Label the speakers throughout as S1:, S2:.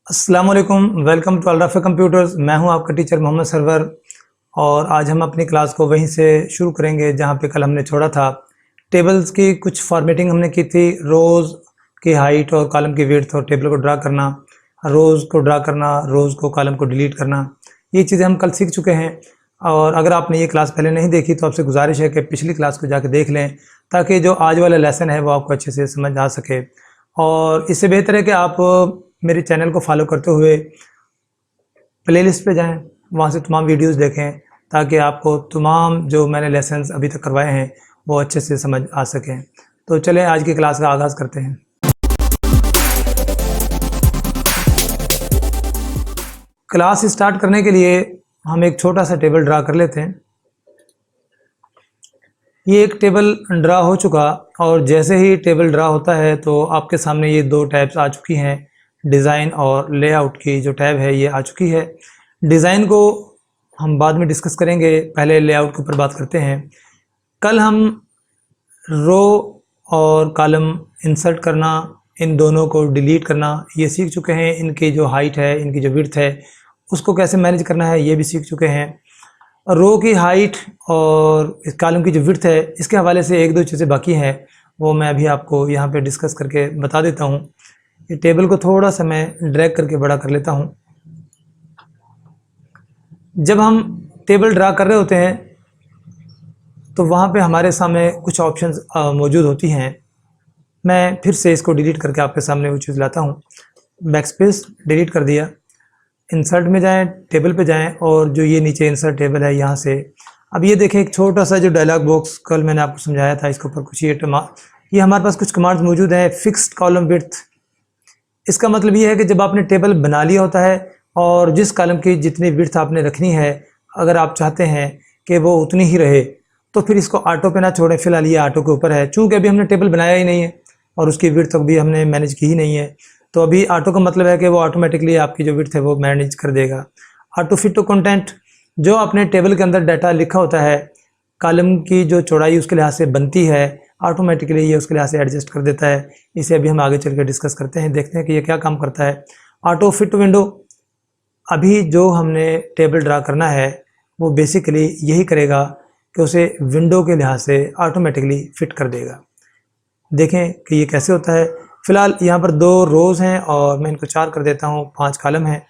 S1: अस्सलाम वालेकुम, welcome to अल-रफ़ा computers. मैं हूं आपका टीचर मोहम्मद सरवर और आज हम अपनी क्लास को वहीं से शुरू करेंगे जहां पे कल हमने छोड़ा था। टेबल्स की कुछ फॉर्मेटिंग हमने की थी, रोज़ की हाइट और कॉलम की विड्थ और टेबल को ड्रा करना, रोज़ को ड्रा करना, रोज़ को कॉलम को डिलीट करना, ये चीज़ें हम कल सीख चुके हैं। और अगर आपने ये क्लास पहले नहीं देखी तो आपसे गुजारिश है कि पिछली क्लास को जाकर देख लें ताकि जो आज वाला लेसन है वो आपको अच्छे से समझ आ सके। और इससे बेहतर है कि आप मेरे चैनल को फॉलो करते हुए प्लेलिस्ट पे जाएं, वहाँ से तमाम वीडियोस देखें ताकि आपको तमाम जो मैंने लेसन्स अभी तक करवाए हैं वो अच्छे से समझ आ सकें। तो चलें आज की क्लास का आगाज़ करते हैं। क्लास स्टार्ट करने के लिए हम एक छोटा सा टेबल ड्रा कर लेते हैं। ये एक टेबल ड्रा हो चुका और जैसे ही टेबल ड्रा होता है तो आपके सामने ये दो टैब्स आ चुकी हैं। डिज़ाइन और लेआउट की जो टैब है ये आ चुकी है। डिज़ाइन को हम बाद में डिस्कस करेंगे, पहले लेआउट के ऊपर बात करते हैं। कल हम रो और कॉलम इंसर्ट करना, इन दोनों को डिलीट करना ये सीख चुके हैं। इनकी जो हाइट है, इनकी जो विड्थ है उसको कैसे मैनेज करना है ये भी सीख चुके हैं। रो की हाइट और इस कॉलम की जो विड्थ है इसके हवाले से एक दो चीज़ें बाकी हैं, वो मैं अभी आपको यहाँ पे डिस्कस करके बता देता हूँ। ये टेबल को थोड़ा सा मैं ड्रैग करके बड़ा कर लेता हूँ। जब हम टेबल ड्रा कर रहे होते हैं तो वहाँ पे हमारे सामने कुछ ऑप्शंस मौजूद होती हैं। मैं फिर से इसको डिलीट करके आपके सामने वो चीज़ लाता हूँ। बैकस्पेस डिलीट कर दिया, इंसर्ट में जाएं, टेबल पे जाएं और जो ये नीचे इंसर्ट टेबल है यहाँ से अब ये देखें एक छोटा सा जो डायलॉग बॉक्स कल मैंने आपको समझाया था, इसके ऊपर कुछ ये हमारे पास कुछ कमांड्स मौजूद हैं। फिक्स्ड कॉलम विड्थ, इसका मतलब ये है कि जब आपने टेबल बना लिया होता है और जिस कॉलम की जितनी विड्थ आपने रखनी है, अगर आप चाहते हैं कि वो उतनी ही रहे तो फिर इसको ऑटो पे ना छोड़ें। फिलहाल ये ऑटो के ऊपर है, चूँकि अभी हमने टेबल बनाया ही नहीं है और उसकी विड्थ तक भी हमने मैनेज की ही नहीं है, तो अभी ऑटो का मतलब है कि वो ऑटोमेटिकली आपकी जो विड्थ है वो मैनेज कर देगा। ऑटो फिट टू कंटेंट, जो आपने टेबल के अंदर डाटा लिखा होता है, कॉलम की जो चौड़ाई उसके लिहाज से बनती है, ऑटोमेटिकली ये उसके लिहाज से एडजस्ट कर देता है। इसे अभी हम आगे चल कर डिस्कस करते हैं, देखते हैं कि ये क्या काम करता है। ऑटो फिट विंडो, अभी जो हमने टेबल ड्रा करना है वो बेसिकली यही करेगा कि उसे विंडो के लिहाज से ऑटोमेटिकली फिट कर देगा। देखें कि ये कैसे होता है। फ़िलहाल यहाँ पर 2 रोज़ हैं और मैं इनको 4 कर देता हूँ, 5 कॉलम हैं।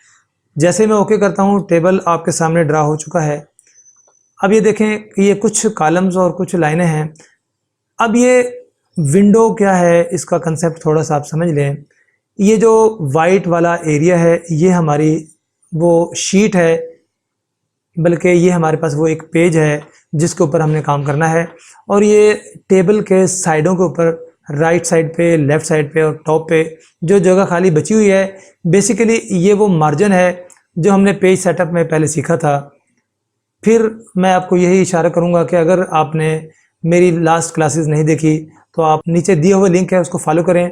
S1: जैसे मैं ओके करता हूँ टेबल आपके सामने ड्रा हो चुका है। अब ये देखें कि ये कुछ कॉलम्स और कुछ लाइनें हैं। अब ये विंडो क्या है, इसका कंसेप्ट थोड़ा सा आप समझ लें। ये जो वाइट वाला एरिया है ये हमारी वो शीट है, बल्कि ये हमारे पास वो एक पेज है जिसके ऊपर हमने काम करना है। और ये टेबल के साइडों के ऊपर, राइट साइड पे, लेफ़्ट साइड पे और टॉप पे जो जगह खाली बची हुई है, बेसिकली ये वो मार्जिन है जो हमने पेज सेटअप में पहले सीखा था। फिर मैं आपको यही इशारा करूंगा कि अगर आपने मेरी लास्ट क्लासेस नहीं देखी तो आप नीचे दिए हुए लिंक है उसको फॉलो करें,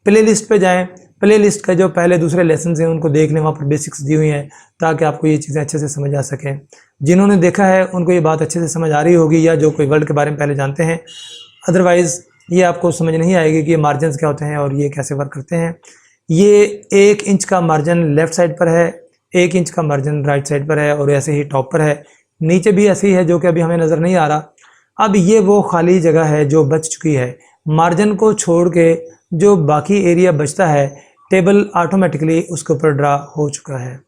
S1: प्ले लिस्ट पर जाएँ, प्ले लिस्ट का जो पहले दूसरे लेसन हैं उनको देख लें, वहाँ पर बेसिक्स दी हुई हैं ताकि आपको ये चीज़ें अच्छे से समझ आ सकें। जिन्होंने देखा है उनको ये बात अच्छे से समझ आ रही होगी, या जो कोई वर्ल्ड के बारे में पहले जानते हैं। अदरवाइज़ ये आपको समझ नहीं आएगी कि ये मार्जिन क्या होते हैं और ये कैसे वर्क करते हैं। ये 1 इंच का मार्जिन लेफ़्ट साइड पर है, 1 इंच का मार्जिन राइट साइड पर है और ऐसे ही टॉप पर है, नीचे भी ऐसे ही है जो कि अभी हमें नज़र नहीं आ रहा। अब ये वो खाली जगह है जो बच चुकी है। मार्जिन को छोड़ के जो बाकी एरिया बचता है, टेबल ऑटोमेटिकली उसके ऊपर ड्रा हो चुका है।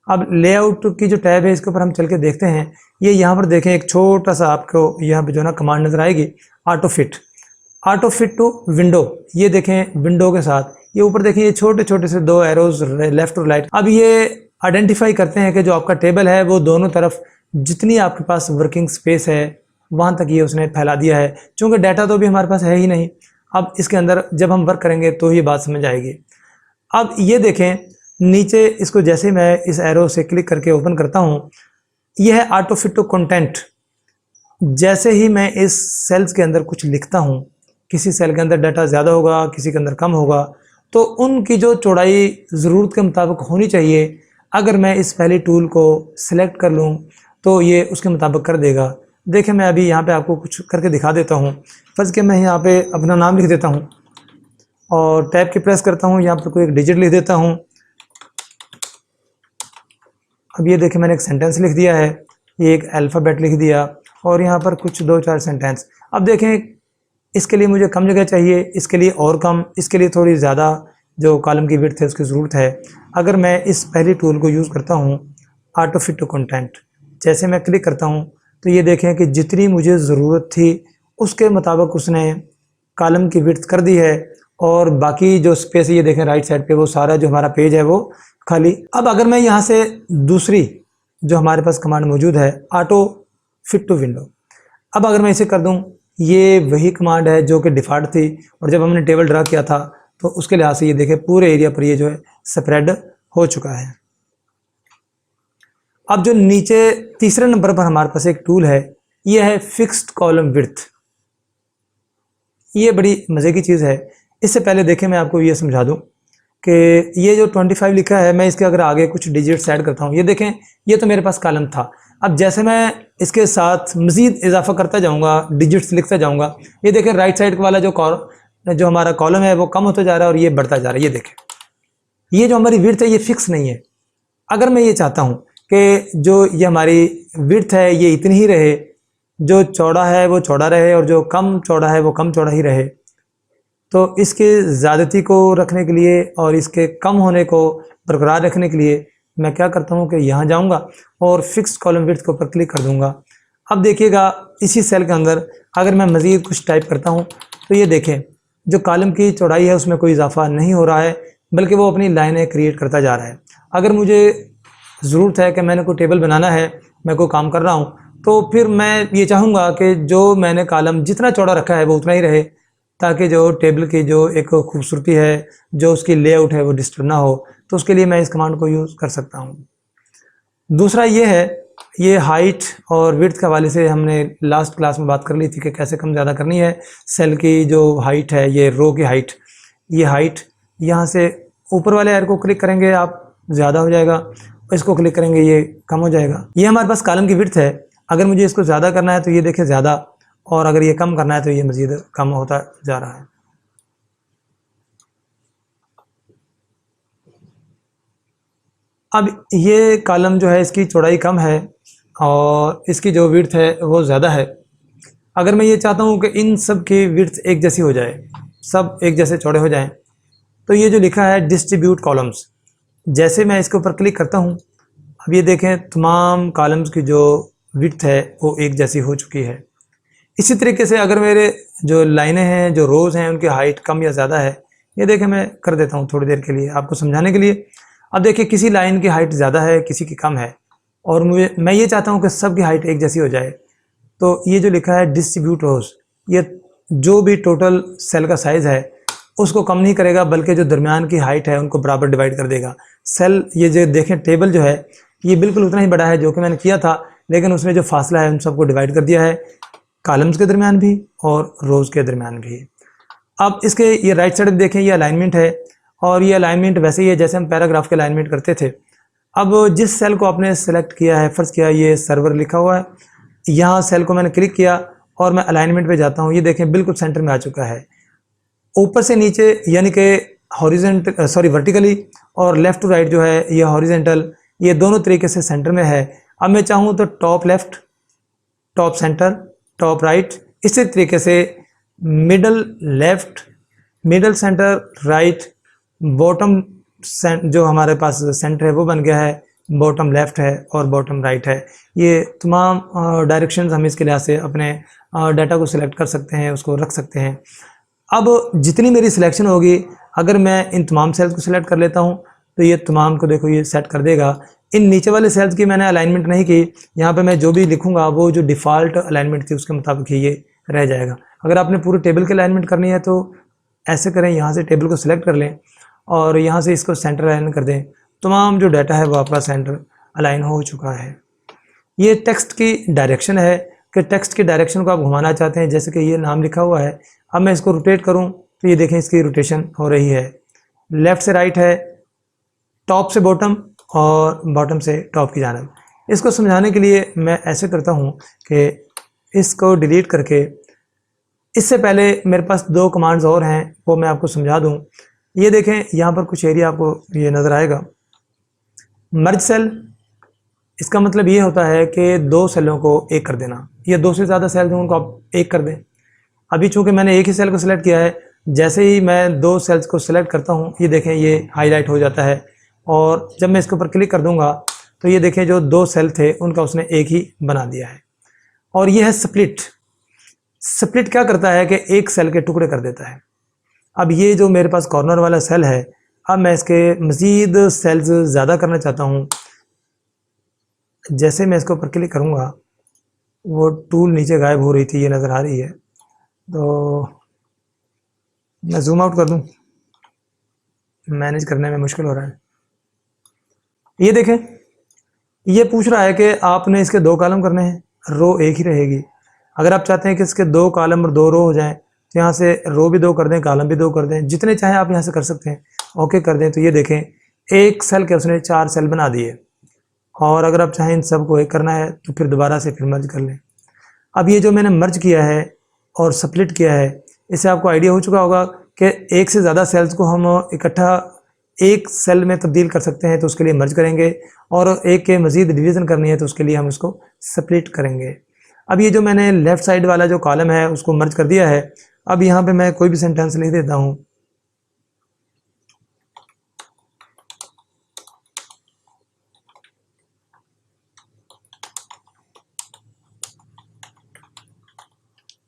S1: अब लेआउट की जो टैब है इसके ऊपर हम चल के देखते हैं। ये यहाँ पर देखें एक छोटा सा आपको यहाँ पे जो ना कमांड नज़र आएगी, ऑटो फिट टू विंडो। ये देखें विंडो के साथ ये ऊपर देखें ये छोटे छोटे से 2 एरोज लेफ्ट और राइट। अब ये आइडेंटिफाई करते हैं कि जो आपका टेबल है वो दोनों तरफ जितनी आपके पास वर्किंग स्पेस है वहाँ तक ये उसने फैला दिया है। चूँकि डाटा तो भी हमारे पास है ही नहीं, अब इसके अंदर जब हम वर्क करेंगे तो ये बात समझ आएगी। अब ये देखें नीचे, इसको जैसे मैं इस एरो से क्लिक करके ओपन करता हूँ, यह है ऑटो फिट टू कंटेंट। जैसे ही मैं इस सेल्स के अंदर कुछ लिखता हूँ, किसी सेल के अंदर डाटा ज़्यादा होगा, किसी के अंदर कम होगा, तो उनकी जो चौड़ाई ज़रूरत के मुताबिक होनी चाहिए, अगर मैं इस पहले टूल को सिलेक्ट कर लूँ तो ये उसके मुताबिक कर देगा। देखें मैं अभी यहाँ पे आपको कुछ करके दिखा देता हूँ। फर्ज के मैं यहाँ पे अपना नाम लिख देता हूँ और टैब की प्रेस करता हूँ, यहाँ पर कोई एक डिजिट लिख देता हूँ अब ये देखिए मैंने एक सेंटेंस लिख दिया है, ये एक अल्फ़ाबेट लिख दिया और यहाँ पर कुछ 2-4 सेंटेंस। अब देखें इसके लिए मुझे कम जगह चाहिए, इसके लिए और कम, इसके लिए थोड़ी ज़्यादा जो कॉलम की विड्थ है उसकी ज़रूरत है। अगर मैं इस पहली टूल को यूज़ करता हूँ ऑटो फिट टू कंटेंट, जैसे मैं क्लिक करता हूँ तो ये देखें कि जितनी मुझे ज़रूरत थी उसके मुताबिक उसने कॉलम की विड्थ कर दी है और बाकी जो स्पेस है ये देखें राइट साइड पे वो सारा जो हमारा पेज है वो खाली। अब अगर मैं यहाँ से दूसरी जो हमारे पास कमांड मौजूद है ऑटो फिट टू विंडो, अब अगर मैं इसे कर दूँ, ये वही कमांड है जो कि डिफ़ॉल्ट थी और जब हमने टेबल ड्रा किया था तो उसके लिहाज से ये देखें पूरे एरिया पर ये जो है स्प्रेड हो चुका है। अब जो नीचे तीसरे नंबर पर हमारे पास एक टूल है, ये है फिक्स्ड कॉलम विड्थ। ये बड़ी मज़े की चीज़ है। इससे पहले देखें मैं आपको ये समझा दूं कि ये जो 25 लिखा है, मैं इसके अगर आगे कुछ डिजिट्स ऐड करता हूँ, ये देखें ये तो मेरे पास कॉलम था। अब जैसे मैं इसके साथ मज़ीद इजाफा करता जाऊँगा, डिजिट्स लिखता जाऊँगा, ये देखें राइट साइड वाला जो हमारा कॉलम है वो कम होता जा रहा है और ये बढ़ता जा रहा है। ये देखें ये जो हमारी विड्थ है ये फिक्स नहीं है। अगर मैं ये चाहता हूँ कि जो ये हमारी विड्थ है ये इतनी ही रहे, जो चौड़ा है वो चौड़ा रहे और जो कम चौड़ा है वो कम चौड़ा ही रहे, तो इसके ज़्यादती को रखने के लिए और इसके कम होने को बरकरार रखने के लिए मैं क्या करता हूँ कि यहाँ जाऊँगा और फिक्स कॉलम विड्थ के ऊपर क्लिक कर दूँगा। अब देखिएगा इसी सेल के अंदर अगर मैं मज़ीद कुछ टाइप करता हूँ तो ये देखें जो कॉलम की चौड़ाई है उसमें कोई इजाफा नहीं हो रहा है, बल्कि वो अपनी लाइनें क्रिएट करता जा रहा है। अगर मुझे ज़रूरत है कि मैंने कोई टेबल बनाना है, मैं कोई काम कर रहा हूँ, तो फिर मैं ये चाहूँगा कि जो मैंने कॉलम जितना चौड़ा रखा है वो उतना ही रहे, ताकि जो टेबल की जो एक खूबसूरती है, जो उसकी लेआउट है वो डिस्टर्ब ना हो। तो उसके लिए मैं इस कमांड को यूज़ कर सकता हूँ। दूसरा ये है, ये हाइट और विड्थ के हवाले से हमने लास्ट क्लास में बात कर ली थी कि कैसे कम ज़्यादा करनी है। सेल की जो हाइट है, ये रो की हाइट, ये हाइट यहाँ से ऊपर वाले एरो को क्लिक करेंगे आप ज़्यादा हो जाएगा, इसको क्लिक करेंगे ये कम हो जाएगा। ये हमारे पास कॉलम की विड्थ है। अगर मुझे इसको ज़्यादा करना है तो ये देखें ज़्यादा, और अगर ये कम करना है तो ये मज़ीद कम होता जा रहा है। अब ये कॉलम जो है इसकी चौड़ाई कम है और इसकी जो विड्थ है वो ज़्यादा है। अगर मैं ये चाहता हूँ कि इन सब की विड्थ एक जैसी हो जाए, सब एक जैसे चौड़े हो जाएं, तो ये जो लिखा है डिस्ट्रीब्यूट कॉलम्स, जैसे मैं इसके ऊपर क्लिक करता हूँ, अब ये देखें तमाम कॉलम्स की जो विड्थ है वो एक जैसी हो चुकी है। इसी तरीके से अगर मेरे जो लाइनें हैं, जो रोज़ हैं, उनकी हाइट कम या ज़्यादा है, ये देखें मैं कर देता हूँ थोड़ी देर के लिए आपको समझाने के लिए। अब देखिए किसी लाइन की हाइट ज़्यादा है, किसी की कम है, और मैं ये चाहता हूँ कि सब की हाइट एक जैसी हो जाए। तो ये जो लिखा है डिस्ट्रीब्यूट रोज़, ये जो भी टोटल सेल का साइज़ है उसको कम नहीं करेगा, बल्कि जो दरमियान की हाइट है उनको बराबर डिवाइड कर देगा। सेल ये जो देखें टेबल जो है ये बिल्कुल उतना ही बड़ा है जो कि मैंने किया था, लेकिन उसमें जो फासला है उन सबको डिवाइड कर दिया है, कॉलम्स के दरमियान भी और रोज़ के दरमियान भी। अब इसके ये राइट साइड देखें, ये अलाइनमेंट है और ये अलाइनमेंट वैसे ही है जैसे हम पैराग्राफ के अलाइनमेंट करते थे। अब जिस सेल को आपने सेलेक्ट किया है, फ़र्ज़ किया ये सर्वर लिखा हुआ है, यहाँ सेल को मैंने क्लिक किया और मैं अलाइनमेंट पे जाता हूँ, ये देखें बिल्कुल सेंटर में आ चुका है। ऊपर से नीचे यानी कि हॉरिजॉन्टल वर्टिकली और लेफ़्ट टू राइट जो है ये हॉरिजॉन्टल, ये दोनों तरीके से सेंटर में है। अब मैं चाहूँ तो top left, top centre, top right, इसी तरीके से middle left, middle centre right, bottom जो हमारे पास सेंटर है वो बन गया है, बॉटम लेफ़्ट है और बॉटम राइट है। ये तमाम डायरेक्शंस हम इसके लिहाज से अपने डाटा को सिलेक्ट कर सकते हैं, उसको रख सकते हैं। अब जितनी मेरी सिलेक्शन होगी, अगर मैं इन तमाम सेल्स को सिलेक्ट कर लेता हूँ तो ये तमाम को देखो ये सेट कर देगा। इन नीचे वाले सेल्स की मैंने अलाइनमेंट नहीं की, यहाँ पे मैं जो भी लिखूँगा वो जो डिफ़ॉल्ट अलाइनमेंट थी उसके मुताबिक ही ये रह जाएगा। अगर आपने पूरे टेबल की अलाइनमेंट करनी है तो ऐसे करें, यहाँ से टेबल को सिलेक्ट कर लें और यहाँ से इसको सेंटर अलाइन कर दें। तमाम जो डाटा है वो आपका सेंटर अलाइन हो चुका है। ये टेक्स्ट की डायरेक्शन है कि टेक्स्ट की डायरेक्शन को आप घुमाना चाहते हैं, जैसे कि ये नाम लिखा हुआ है। अब मैं इसको रोटेट करूं तो ये देखें इसकी रोटेशन हो रही है, लेफ़्ट से राइट है, टॉप से बॉटम और बॉटम से टॉप की जानिब। इसको समझाने के लिए मैं ऐसे करता हूं कि इसको डिलीट करके, इससे पहले मेरे पास दो कमांड्स और हैं वो मैं आपको समझा दूं। ये देखें यहाँ पर कुछ एरिया आपको ये नज़र आएगा, मर्ज सेल इसका मतलब ये होता है कि 2 सेलों को एक कर देना, या 2 से ज़्यादा सेल जो उनको आप एक कर दें। अभी चूंकि मैंने एक ही सेल को सिलेक्ट किया है, जैसे ही मैं 2 सेल्स को सिलेक्ट करता हूँ, ये देखें ये हाईलाइट हो जाता है, और जब मैं इसके ऊपर क्लिक कर दूंगा तो ये देखें जो 2 सेल थे उनका उसने एक ही बना दिया है। और ये है स्प्लिट। स्प्लिट क्या करता है कि एक सेल के टुकड़े कर देता है। अब ये जो मेरे पास कॉर्नर वाला सेल है, अब मैं इसके मज़ीद सेल्स ज़्यादा करना चाहता हूँ। जैसे मैं इसके ऊपर क्लिक करूँगा, वो टूल नीचे गायब हो रही थी, ये नज़र आ रही है, तो मैं जूम आउट कर दूँ, मैनेज करने में मुश्किल हो रहा है। ये देखें, ये पूछ रहा है कि आपने इसके 2 कॉलम करने हैं, रो एक ही रहेगी। अगर आप चाहते हैं कि इसके 2 कॉलम और 2 रो हो जाएं, तो यहाँ से रो भी 2 कर दें, कॉलम भी 2 कर दें, जितने चाहें आप यहाँ से कर सकते हैं। ओके कर दें तो ये देखें एक सेल के उसने 4 सेल बना दिए। और अगर आप चाहें इन सब को एक करना है तो फिर दोबारा से फिर मर्ज कर लें। अब ये जो मैंने मर्ज किया है और स्प्लिट किया है, इससे आपको आइडिया हो चुका होगा कि एक से ज़्यादा सेल्स को हम इकट्ठा एक सेल में तब्दील कर सकते हैं, तो उसके लिए मर्ज करेंगे, और एक के मज़ीद डिवीज़न करनी है तो उसके लिए हम इसको स्प्लिट करेंगे। अब ये जो मैंने लेफ़्ट साइड वाला जो कॉलम है उसको मर्ज कर दिया है। अब यहाँ पे मैं कोई भी सेंटेंस लिख देता हूँ।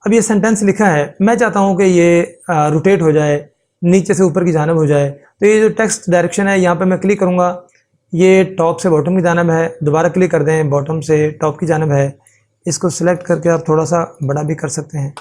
S1: अब ये सेंटेंस लिखा है, मैं चाहता हूँ कि ये रोटेट हो जाए, नीचे से ऊपर की जानब हो जाए। तो ये जो टेक्स्ट डायरेक्शन है, यहाँ पे मैं क्लिक करूँगा, ये टॉप से बॉटम की जानब है, दोबारा क्लिक कर दें, बॉटम से टॉप की जानब है। इसको सिलेक्ट करके आप थोड़ा सा बड़ा भी कर सकते हैं।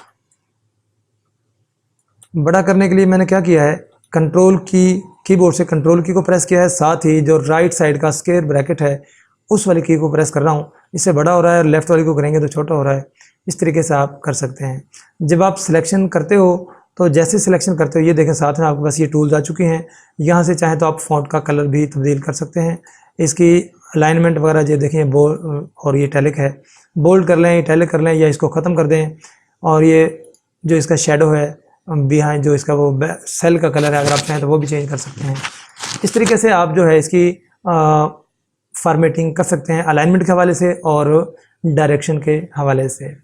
S1: बड़ा करने के लिए मैंने क्या किया है, कंट्रोल की, कीबोर्ड से कंट्रोल की को प्रेस किया है, साथ ही जो राइट साइड का स्क्वायर ब्रैकेट है उस वाली की को प्रेस कर रहा हूँ। इससे बड़ा हो रहा है, लेफ्ट वाली को करेंगे तो छोटा हो रहा है। इस तरीके से आप कर सकते हैं। जब आप सिलेक्शन करते हो तो जैसे सिलेक्शन करते हो, ये देखें साथ में आपके पास ये टूल्स आ चुके हैं। यहाँ से चाहें तो आप फ़ॉन्ट का कलर भी तब्दील कर सकते हैं, इसकी अलाइनमेंट वगैरह। ये देखें बोल्ड, और ये इटैलिक है, बोल्ड कर लें, इटैलिक कर लें, या इसको ख़त्म कर दें। और ये जो इसका शेडो है बिहाइंड, जो इसका वो सेल का कलर है, अगर आप चाहें तो वो भी चेंज कर सकते हैं। इस तरीके से आप जो है इसकी फॉर्मेटिंग कर सकते हैं, अलाइनमेंट के हवाले से और डायरेक्शन के हवाले से।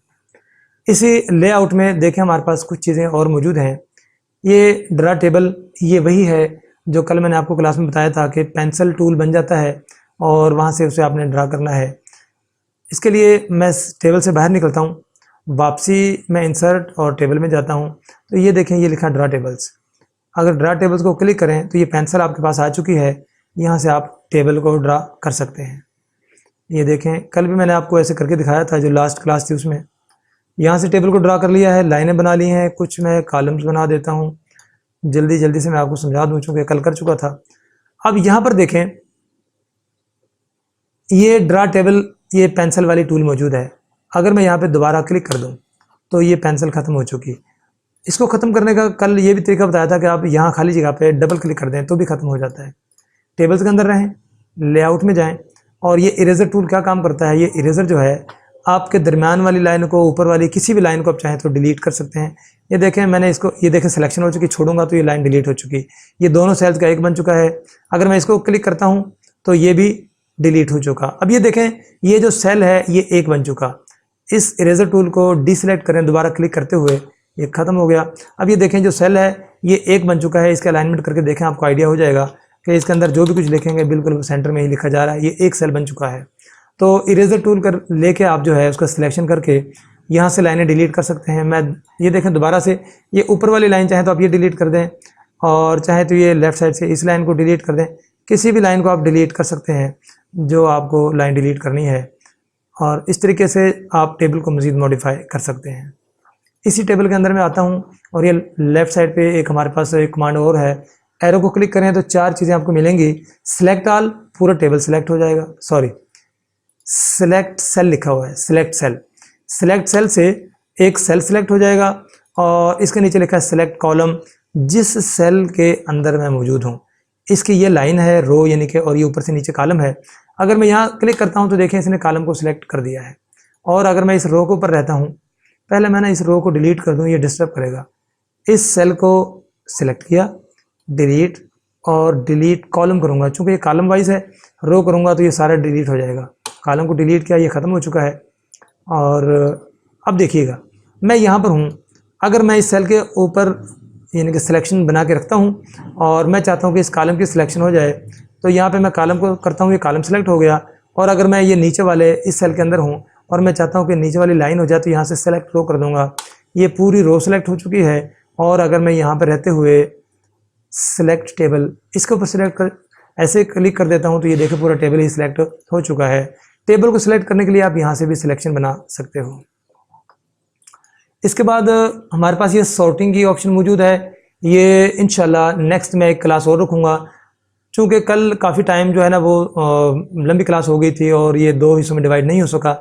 S1: इसी लेआउट में देखें हमारे पास कुछ चीज़ें और मौजूद हैं। ये ड्रा टेबल, ये वही है जो कल मैंने आपको क्लास में बताया था कि पेंसिल टूल बन जाता है और वहाँ से उसे आपने ड्रा करना है। इसके लिए मैं टेबल से बाहर निकलता हूँ, वापसी मैं इंसर्ट और टेबल में जाता हूँ, तो ये देखें ये लिखा ड्रा टेबल्स। अगर ड्रा टेबल्स को क्लिक करें तो ये पेंसिल आपके पास आ चुकी है, यहाँ से आप टेबल को ड्रा कर सकते हैं। ये देखें कल भी मैंने आपको ऐसे करके दिखाया था, जो लास्ट क्लास थी उसमें। यहाँ से टेबल को ड्रा कर लिया है, लाइनें बना ली हैं, कुछ मैं कॉलम्स बना देता हूँ। जल्दी जल्दी से मैं आपको समझा दूँ, चूँकि कल कर चुका था। अब यहाँ पर देखें ये ड्रा टेबल, ये पेंसिल वाली टूल मौजूद है। अगर मैं यहाँ पे दोबारा क्लिक कर दूँ तो ये पेंसिल ख़त्म हो चुकी। इसको ख़त्म करने का कल ये भी तरीका बताया था कि आप यहाँ खाली जगह पे डबल क्लिक कर दें तो भी ख़त्म हो जाता है। टेबल्स के अंदर रहें, लेआउट में जाएं, और ये इरेज़र टूल क्या काम करता है, ये इरेज़र जो है आपके दरमियान वाली लाइन को, ऊपर वाली किसी भी लाइन को आप चाहें तो डिलीट कर सकते हैं। ये देखें मैंने इसको, ये देखें सिलेक्शन हो चुकी, छोड़ूंगा तो ये लाइन डिलीट हो चुकी। ये दोनों सेल्स का एक बन चुका है। अगर मैं इसको क्लिक करता हूँ तो ये भी डिलीट हो चुका। अब ये देखें ये जो सेल है ये एक बन चुका। इस इरेज़र टूल को डिसलेक्ट करें दोबारा क्लिक करते हुए, ये ख़त्म हो गया। अब ये देखें जो सेल है ये एक बन चुका है। इसका अलाइनमेंट करके देखें, आपको आइडिया हो जाएगा कि इसके अंदर जो भी कुछ लिखेंगे बिल्कुल सेंटर में ही लिखा जा रहा है। ये एक सेल बन चुका है। तो इरेज़र टूल कर लेके आप जो है उसका सिलेक्शन करके यहाँ से लाइनें डिलीट कर सकते हैं। मैं ये देखें दोबारा से, ये ऊपर वाली लाइन चाहे तो आप ये डिलीट कर दें, और चाहे तो ये लेफ़्ट साइड से इस लाइन को डिलीट कर दें। किसी भी लाइन को आप डिलीट कर सकते हैं जो आपको लाइन डिलीट करनी है, और इस तरीके से आप टेबल को मज़ीद मॉडिफाई कर सकते हैं। इसी टेबल के अंदर मैं आता हूँ, और ये लेफ़्ट साइड पे एक हमारे पास एक कमांड और है। एरो को क्लिक करें तो 4 चीज़ें आपको मिलेंगी। सिलेक्ट ऑल, पूरा टेबल सिलेक्ट हो जाएगा। सॉरी, सिलेक्ट सेल लिखा हुआ है, सिलेक्ट सेल। सिलेक्ट सेल से एक सेल सिलेक्ट हो जाएगा, और इसके नीचे लिखा है सिलेक्ट कॉलम, जिस सेल के अंदर मैं मौजूद हूँ। इसकी ये लाइन है रो यानी कि, और ये ऊपर से नीचे कॉलम है। अगर मैं यहाँ क्लिक करता हूँ तो देखें इसने कॉलम को सिलेक्ट कर दिया है। और अगर मैं इस रो के ऊपर रहता हूँ, पहले मैंने इस रो को डिलीट कर दूँ, ये डिस्टर्ब करेगा। इस सेल को सिलेक्ट किया, डिलीट, और डिलीट कॉलम करूँगा, चूँकि ये कॉलम वाइज है, रो करूँगा तो ये सारा डिलीट हो जाएगा। कॉलम को डिलीट किया, ये ख़त्म हो चुका है। और अब देखिएगा मैं यहाँ पर हूँ, अगर मैं इस सेल के ऊपर यानी कि सिलेक्शन बना के रखता हूँ और मैं चाहता हूँ कि इस कॉलम की सिलेक्शन हो जाए, तो यहाँ पे मैं कॉलम को करता हूँ, ये कॉलम सेलेक्ट हो गया। और अगर मैं ये नीचे वाले इस सेल के अंदर हूँ और मैं चाहता हूँ कि नीचे वाली लाइन हो जाए, तो यहाँ से सेलेक्ट रो कर दूँगा, ये पूरी रो सेलेक्ट हो चुकी है। और अगर मैं यहाँ पर रहते हुए सेलेक्ट टेबल, इसके ऊपर सेलेक्ट कर ऐसे क्लिक कर देता हूँ, तो ये देखिए पूरा टेबल ही सिलेक्ट हो चुका है। टेबल को सिलेक्ट करने के लिए आप यहाँ से भी सिलेक्शन बना सकते हो। इसके बाद हमारे पास ये सॉर्टिंग की ऑप्शन मौजूद है। ये इंशाल्लाह नेक्स्ट में एक क्लास और रखूँगा, चूँकि कल काफ़ी टाइम जो है ना वो लंबी क्लास हो गई थी और ये 2 हिस्सों में डिवाइड नहीं हो सका।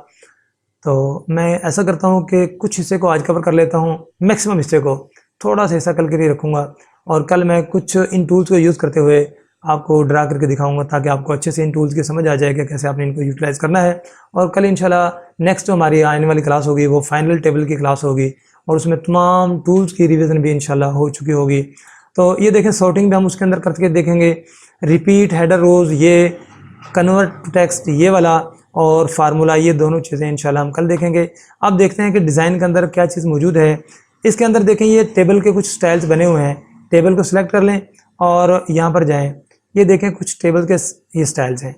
S1: तो मैं ऐसा करता हूँ कि कुछ हिस्से को आज कवर कर लेता हूँ, मैक्सिमम हिस्से को थोड़ा सा हिस्सा कल के लिए रखूँगा, और कल मैं कुछ इन टूल्स को यूज़ करते हुए आपको ड्रा करके दिखाऊंगा, ताकि आपको अच्छे से इन टूल्स की समझ आ जाए कि कैसे आपने इनको यूटिलाइज़ करना है। और कल इंशाल्लाह नेक्स्ट जो हमारी आने वाली क्लास होगी वो फाइनल टेबल की क्लास होगी, और उसमें तमाम टूल्स की रिवीजन भी इंशाल्लाह हो चुकी होगी। तो ये देखें, सॉर्टिंग भी हम उसके अंदर करके देखेंगे, रिपीट हेडर रोज़, ये कन्वर्ट टू टेक्स्ट ये वाला, और फार्मूला, ये दोनों चीज़ें इंशाल्लाह हम कल देखेंगे। अब देखते हैं कि डिज़ाइन के अंदर क्या चीज़ मौजूद है। इसके अंदर देखें, ये टेबल के कुछ स्टाइल्स बने हुए हैं। टेबल को सिलेक्ट कर लें और यहाँ पर जाएं, ये देखें कुछ टेबल के ये स्टाइल्स हैं,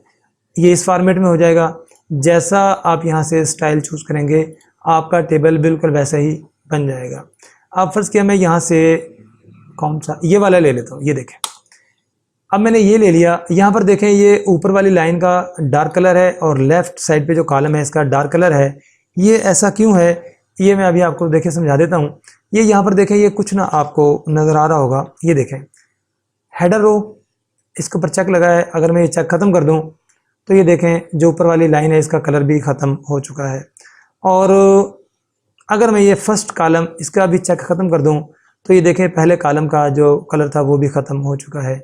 S1: ये इस फॉर्मेट में हो जाएगा। जैसा आप यहाँ से स्टाइल चूज़ करेंगे आपका टेबल बिल्कुल वैसा ही बन जाएगा। अब फर्ज किया मैं यहाँ से कौन सा ये वाला ले लेता हूँ, ये देखें अब मैंने ये ले लिया। यहाँ पर देखें, ये ऊपर वाली लाइन का डार्क कलर है और लेफ़्ट साइड पे जो कॉलम है इसका डार्क कलर है। ये ऐसा क्यों है, ये मैं अभी आपको देखें समझा देता हूँ। ये यहाँ पर देखें, ये कुछ ना आपको नज़र आ रहा होगा, ये देखें हेडर रो, इसके ऊपर चेक लगा है। अगर मैं ये चेक ख़त्म कर दूँ तो ये देखें जो ऊपर वाली लाइन है इसका कलर भी ख़त्म हो चुका है। और अगर मैं ये फर्स्ट कॉलम इसका भी चेक ख़त्म कर दूँ तो ये देखें पहले कॉलम का जो कलर था वो भी ख़त्म हो चुका है।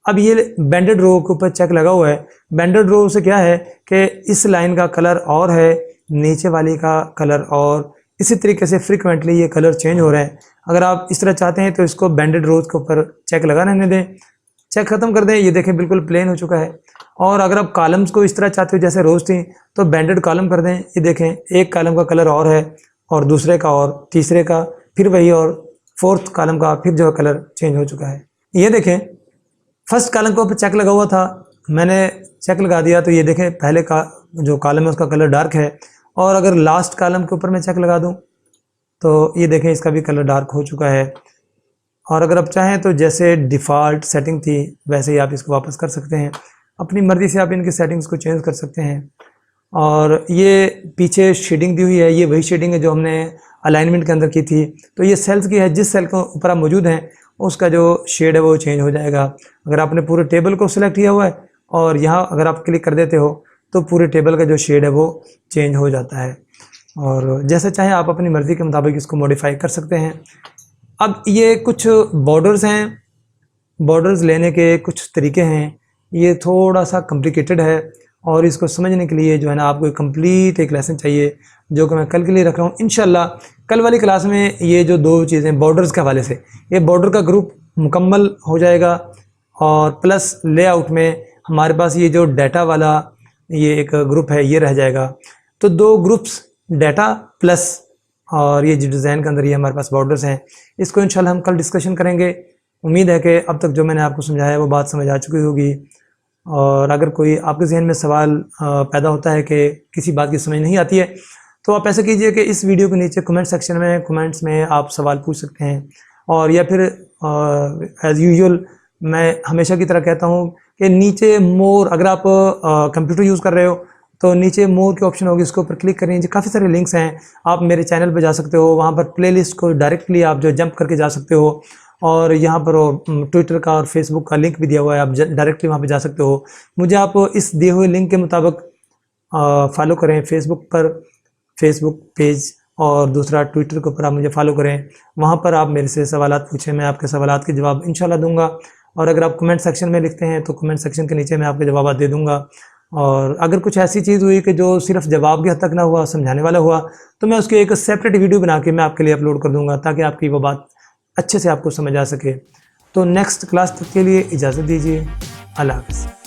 S1: अब ये बैंडेड रो के ऊपर चेक लगा हुआ है। बैंडेड रो से क्या है कि इस लाइन का कलर और है, नीचे वाली का कलर और, इसी तरीके से फ्रीक्वेंटली ये कलर चेंज हो रहे हैं। अगर आप इस तरह चाहते हैं तो इसको बैंडेड रोज के ऊपर चेक लगा रहने दें, चेक ख़त्म कर दें, ये देखें बिल्कुल प्लेन हो चुका है। और अगर आप कॉलम्स को इस तरह चाहते हो जैसे रोज थी तो बैंडेड कॉलम कर दें, ये देखें एक कॉलम का कलर और है और दूसरे का और तीसरे का फिर वही, और फोर्थ कॉलम का फिर जो कलर चेंज हो चुका है। ये देखें फर्स्ट कॉलम के ऊपर चेक लगा हुआ था, मैंने चेक लगा दिया तो ये देखें पहले का जो कॉलम है उसका कलर डार्क है। और अगर लास्ट कॉलम के ऊपर मैं चेक लगा दूं तो ये देखें इसका भी कलर डार्क हो चुका है। और अगर आप चाहें तो जैसे डिफ़ॉल्ट सेटिंग थी वैसे ही आप इसको वापस कर सकते हैं, अपनी मर्ज़ी से आप इनकी सेटिंग्स को चेंज कर सकते हैं। और ये पीछे शेडिंग दी हुई है, ये वही शेडिंग है जो हमने अलाइनमेंट के अंदर की थी। तो ये सेल्स की है, जिस सेल के ऊपर आप मौजूद हैं उसका जो शेड है वो चेंज हो जाएगा। अगर आपने पूरे टेबल को सिलेक्ट किया हुआ है और यहाँ अगर आप क्लिक कर देते हो तो पूरे टेबल का जो शेड है वो चेंज हो जाता है। और जैसे चाहें आप अपनी मर्ज़ी के मुताबिक इसको मॉडिफाई कर सकते हैं। अब ये कुछ बॉर्डर्स हैं, बॉर्डर्स लेने के कुछ तरीके हैं, ये थोड़ा सा कॉम्प्लिकेटेड है और इसको समझने के लिए जो है ना आपको कंप्लीट एक लेसन चाहिए, जो कि मैं कल के लिए रख रहा हूँ। इंशाल्लाह कल वाली क्लास में ये जो दो चीज़ें बॉर्डर्स के हवाले से, ये बॉर्डर का ग्रुप मुकम्मल हो जाएगा। और प्लस लेआउट में हमारे पास ये जो डाटा वाला ये एक ग्रुप है ये रह जाएगा। तो दो ग्रुप्स डाटा प्लस और ये जो डिज़ाइन के अंदर ये हमारे पास बॉर्डर्स हैं, इसको इंशाल्लाह हम कल डिस्कशन करेंगे। उम्मीद है कि अब तक जो मैंने आपको समझाया है वो बात समझ आ चुकी होगी। और अगर कोई आपके जहन में सवाल पैदा होता है कि किसी बात की समझ नहीं आती है तो आप ऐसा कीजिए कि इस वीडियो के नीचे कमेंट सेक्शन में कमेंट्स में आप सवाल पूछ सकते हैं। और या फिर एज़ यूजुअल मैं हमेशा की तरह कहता हूँ कि नीचे मोर, अगर आप कंप्यूटर यूज़ कर रहे हो तो नीचे मोर की ऑप्शन होगी, इसके ऊपर क्लिक करें, काफ़ी सारे लिंक्स हैं, आप मेरे चैनल पर जा सकते हो, वहाँ पर प्लेलिस्ट को डायरेक्टली आप जो जंप करके जा सकते हो। और यहाँ पर ट्विटर का और फेसबुक का लिंक भी दिया हुआ है, आप डायरेक्टली वहाँ पे जा सकते हो। मुझे आप इस दिए हुए लिंक के मुताबिक फॉलो करें, फेसबुक पर फेसबुक पेज, और दूसरा ट्विटर के ऊपर आप मुझे फॉलो करें। वहाँ पर आप मेरे से सवालात पूछें, मैं आपके सवालात के जवाब इंशाल्लाह दूंगा। और अगर आप कमेंट सेक्शन में लिखते हैं तो कमेंट सेक्शन के नीचे मैं आपके जवाब दे दूँगा। और अगर कुछ ऐसी चीज़ हुई कि जो सिर्फ जवाब की हद तक ना हुआ, समझाने वाला हुआ, तो मैं उसकी एक सेपरेट वीडियो बना के मैं आपके लिए अपलोड कर दूँगा ताकि आपकी वो बात अच्छे से आपको समझ आ सके। तो नेक्स्ट क्लास तक के लिए इजाज़त दीजिए। अल्लाह हाफ़िज़।